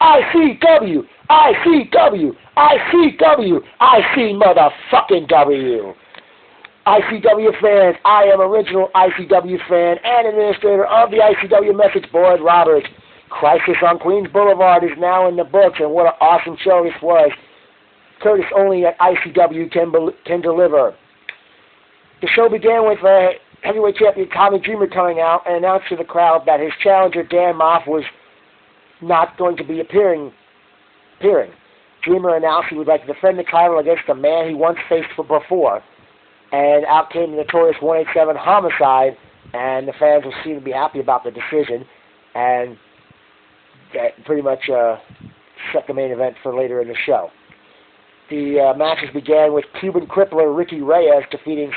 ICW, ICW, ICW, IC motherfucking W. ICW fans, I am original ICW fan and administrator of the ICW message board, Robert. Crisis on Queens Boulevard is now in the books, and what an awesome show this was. Curtis only at ICW can deliver. The show began with heavyweight champion Tommy Dreamer coming out and announced to the crowd that his challenger Dan Moff was not going to be appearing. Dreamer announced he would like to defend the title against the man he once faced before. And out came the notorious 187 Homicide, and the fans will seem to be happy about the decision, and that pretty much set the main event for later in the show. The matches began with Cuban crippler Ricky Reyes defeating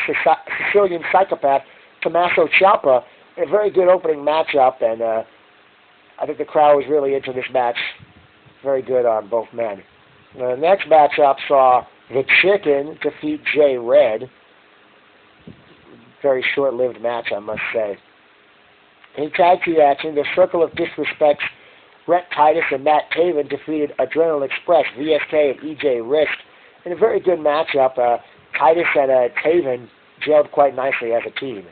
Sicilian psychopath Tommaso Ciampa in a very good opening matchup, and I think the crowd was really into this match. Very good on both men. The next matchup saw The Chicken defeat Jay Red. Very short-lived match, I must say. In tag team action, the Circle of Disrespect's Rhett Titus and Matt Taven defeated Adrenaline Express, VSK, and EJ Risk in a very good matchup. Titus and Taven gelled quite nicely as a team.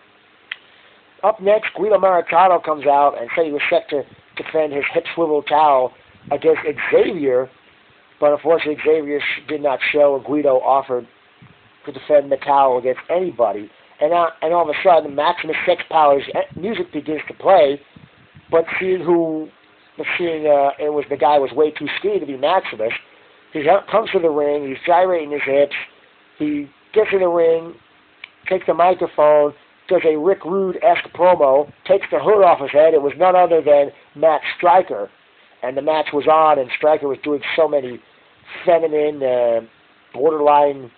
Up next, Guido Maritano comes out and said he was set to defend his hip swivel towel against Xavier, but unfortunately Xavier did not show, and Guido offered to defend the towel against anybody. And all of a sudden, Maximus Sex Powers music begins to play, but seeing it was the guy was way too skinny to be Maximus, he comes to the ring, he's gyrating his hips, he gets in the ring, takes the microphone, does a Rick Rude-esque promo, takes the hood off his head. It was none other than Matt Striker, and the match was on, and Striker was doing so many feminine, borderline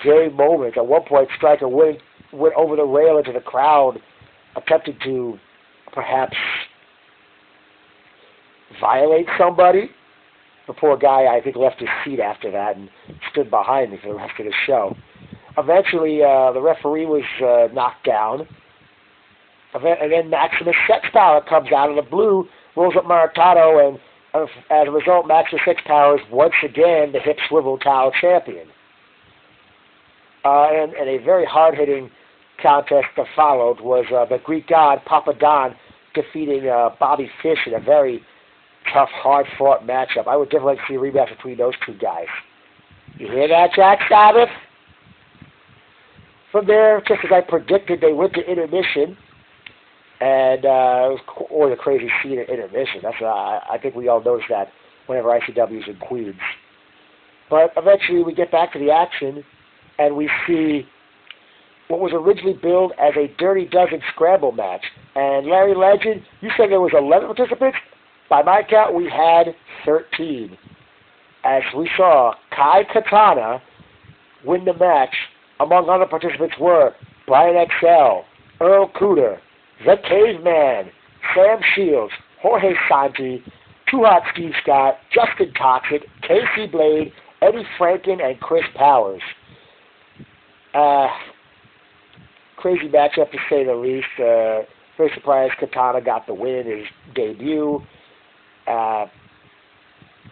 gay moments. At one point, Striker went over the rail into the crowd, attempted to perhaps violate somebody. The poor guy, I think, left his seat after that and stood behind me for the rest of the show. Eventually, the referee was knocked down. And then Maximus Sex Power comes out of the blue, rolls up Maritano, and as a result, Maximus Sex Power is once again the hip swivel towel champion. And a very hard-hitting contest that followed was the Greek god Papa Don defeating Bobby Fish in a very tough, hard-fought matchup. I would definitely like to see a rematch between those two guys. You hear that, Jack Sabbath? From there, just as I predicted, they went to intermission, and it was a crazy scene at intermission. That's I think we all noticed that whenever ICW is in Queens. But eventually, we get back to the action, and we see what was originally billed as a Dirty Dozen Scramble match. And Larry Legend, you said there was 11 participants? By my count, we had 13. As we saw Kai Katana win the match. Among other participants were Brian XL, Earl Cooter, The Caveman, Sam Shields, Jorge Santi, Too Hot Steve Scott, Justin Toxic, Casey Blade, Eddie Franken, and Chris Powers. Crazy matchup to say the least. Very surprised Katana got the win, his debut.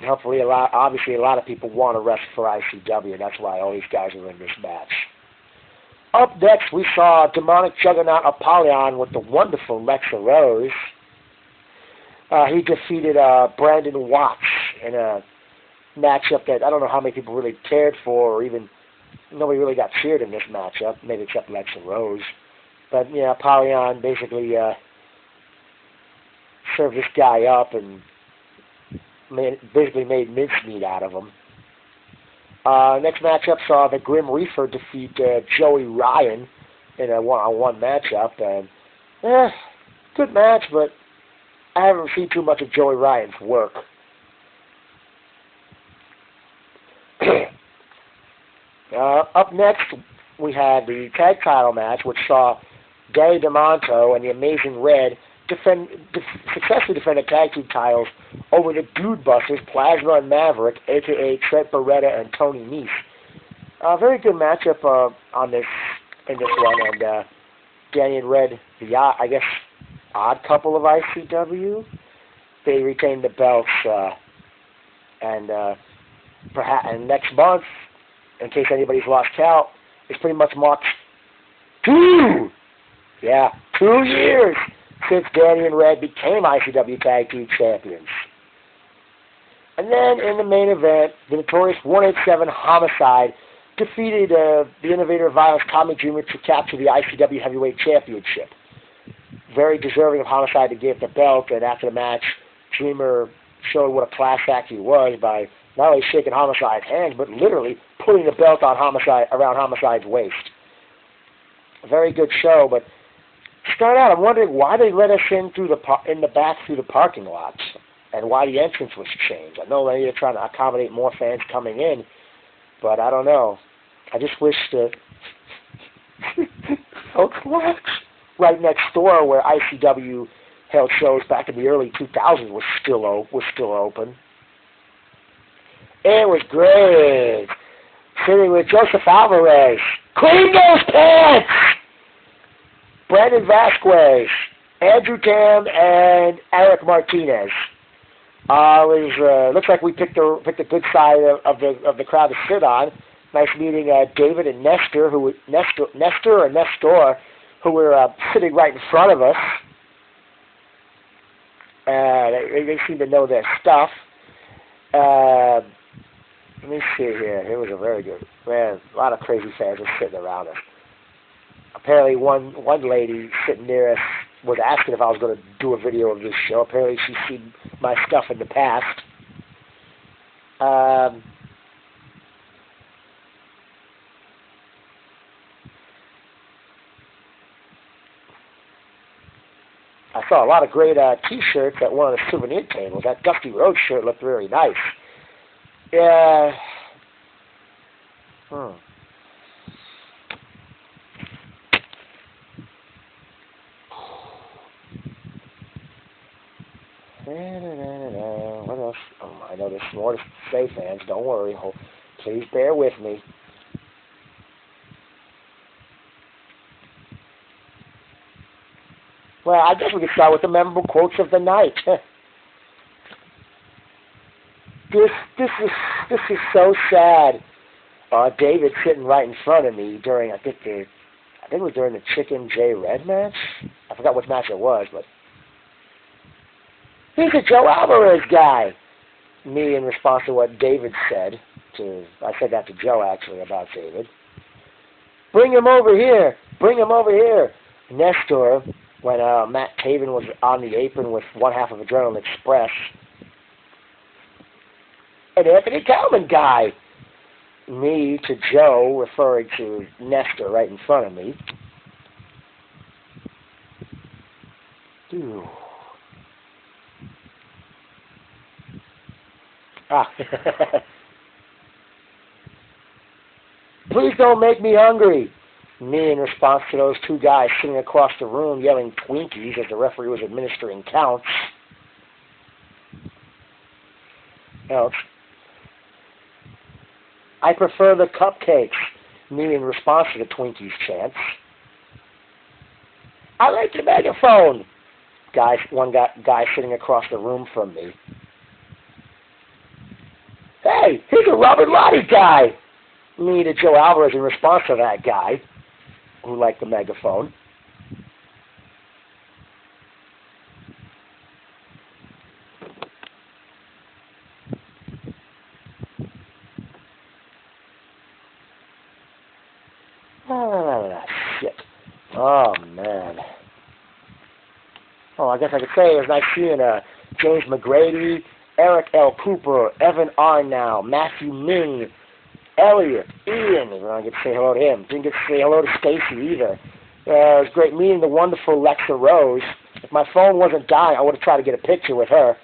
Hopefully, obviously a lot of people want to wrestle for ICW, and that's why all these guys are in this match. Up next, we saw demonic juggernaut Apollyon with the wonderful Lexa Rose. He defeated Brandon Watts in a matchup that I don't know how many people really cared for, or even nobody really got cheered in this matchup, maybe except Lexa Rose. But, yeah, Apollyon basically served this guy up and basically made mincemeat out of him. Next matchup saw the Grim Reaper defeat Joey Ryan in a one-on-one matchup. And, good match, but I haven't seen too much of Joey Ryan's work. Up next, we had the tag title match, which saw Danny DeMonto and the Amazing Red successfully defend the tag team titles over the Dude Busters, Plasma and Maverick, a.k.a. Trent Beretta and Tony Nese. A very good matchup in this one, and Danny and Red, the I guess odd couple of ICW. they retained the belts, and next month, in case anybody's lost count, it's pretty much marks 2 years since Danny and Red became ICW Tag Team Champions. And then in the main event, the notorious 187 Homicide defeated the Innovator of Violence, Tommy Dreamer, to capture the ICW Heavyweight Championship. Very deserving of Homicide to get the belt, and after the match, Dreamer showed what a class act he was by not only shaking Homicide's hands, but literally putting the belt on around Homicide's waist. A very good show, but to start out, I'm wondering why they let us in in the back through the parking lots, and why the entrance was changed. I know they're trying to accommodate more fans coming in, but I don't know. I just wish that right next door where ICW held shows back in the early 2000s was still open. It was great. Sitting with Joseph Alvarez. Clean those pants! Brandon Vasquez, Andrew Tam, and Eric Martinez. Looks like we picked a good side of the crowd to sit on. Nice meeting David and Nestor, who were sitting right in front of us. They seem to know their stuff. Let me see here. It was a very good, man. A lot of crazy fans were sitting around us. Apparently, one lady sitting near us was asking if I was going to do a video of this show. Apparently, she's seen my stuff in the past. I saw a lot of great T-shirts at one of the souvenir tables. That Dusty Rhodes shirt looked very nice. Yeah. What else? Oh, I know there's more to say, fans. Don't worry. Please bear with me. Well, I guess we could start with the memorable quotes of the night. This is so sad. David sitting right in front of me during I think it was during the Chicken J Red match. I forgot which match it was, but he's a Joe Alvarez guy. Me in response to what David said. I said that to Joe actually about David. Bring him over here. Bring him over here. Nestor, when Matt Taven was on the apron with one half of Adrenaline Express. An Anthony Kalman guy. Me to Joe, referring to Nestor right in front of me. Ooh. Please don't make me hungry. Me in response to those two guys sitting across the room yelling Twinkies as the referee was administering counts. Else. I prefer the cupcakes. Me in response to the Twinkies chants. I like the megaphone. One guy sitting across the room from me. Hey, he's a Robert Lottie guy. Me to Joe Alvarez in response to that guy who liked the megaphone. Shit. Oh, man. Oh, I guess I could say it was nice seeing James McGrady, Eric L. Cooper, Evan Arnow, Matthew Ming, Elliot, Ian. I didn't get to say hello to him. Didn't get to say hello to Stacy either. It was great meeting the wonderful Lexa Rose. If my phone wasn't dying, I would have tried to get a picture with her.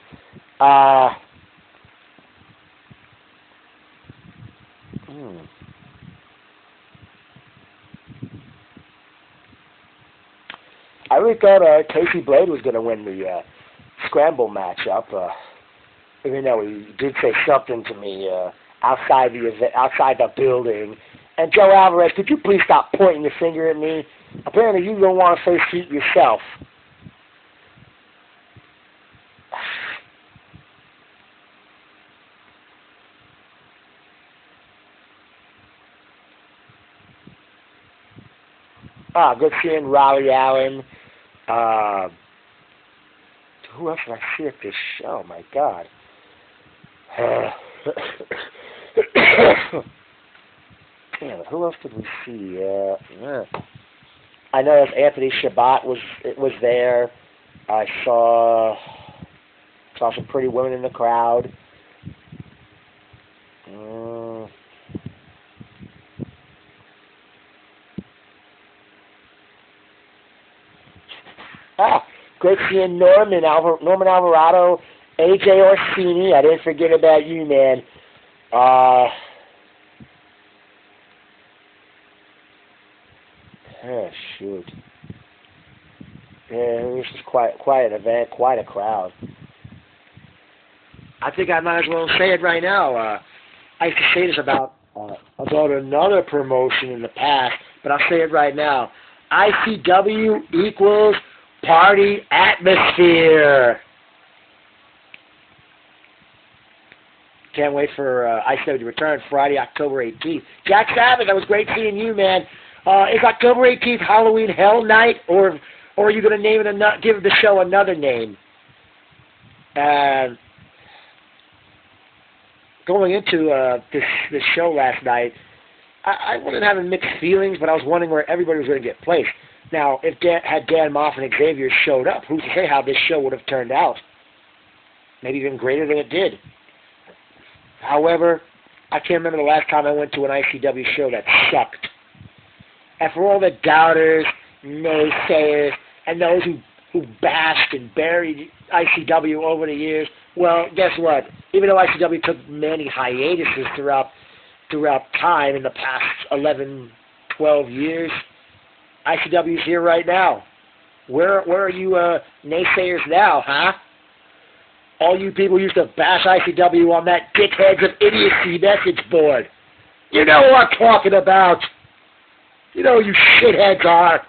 I really thought Casey Blade was going to win the scramble matchup, even though he did say something to me outside the building. And Joe Alvarez, could you please stop pointing your finger at me? Apparently you don't want to face heat yourself. Good seeing Raleigh Allen. Who else did I see at this show? My God. Damn, who else did we see? I know Anthony Shabbat was there. I saw some pretty women in the crowd. Great seeing Norman Alvarado, AJ Orsini. I didn't forget about you, man. Shoot. Yeah, this was quite an event, quite a crowd. I think I might as well say it right now. I used to say this about another promotion in the past, but I'll say it right now. ICW equals party atmosphere. Can't wait for ICW to return Friday, October 18th. Jack Savage, that was great seeing you, man. Is October 18th Halloween Hell Night, or are you going to name it give the show another name? Going into this show last night, I wasn't having mixed feelings, but I was wondering where everybody was going to get placed. Now, if had Dan Moff and Xavier showed up, who's to say how this show would have turned out? Maybe even greater than it did. However, I can't remember the last time I went to an ICW show that sucked. And for all the doubters, naysayers, and those who bashed and buried ICW over the years, well, guess what? Even though ICW took many hiatuses throughout time in the past 11, 12 years, ICW's here right now. Where are you naysayers now, huh? All you people used to bash ICW on that dickheads of idiocy message board. You know what I'm talking about. You know who you shitheads are.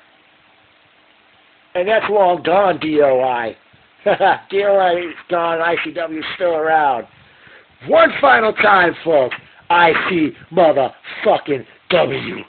And that's long gone, DOI. DOI is gone, ICW's still around. One final time, folks. IC motherfucking W.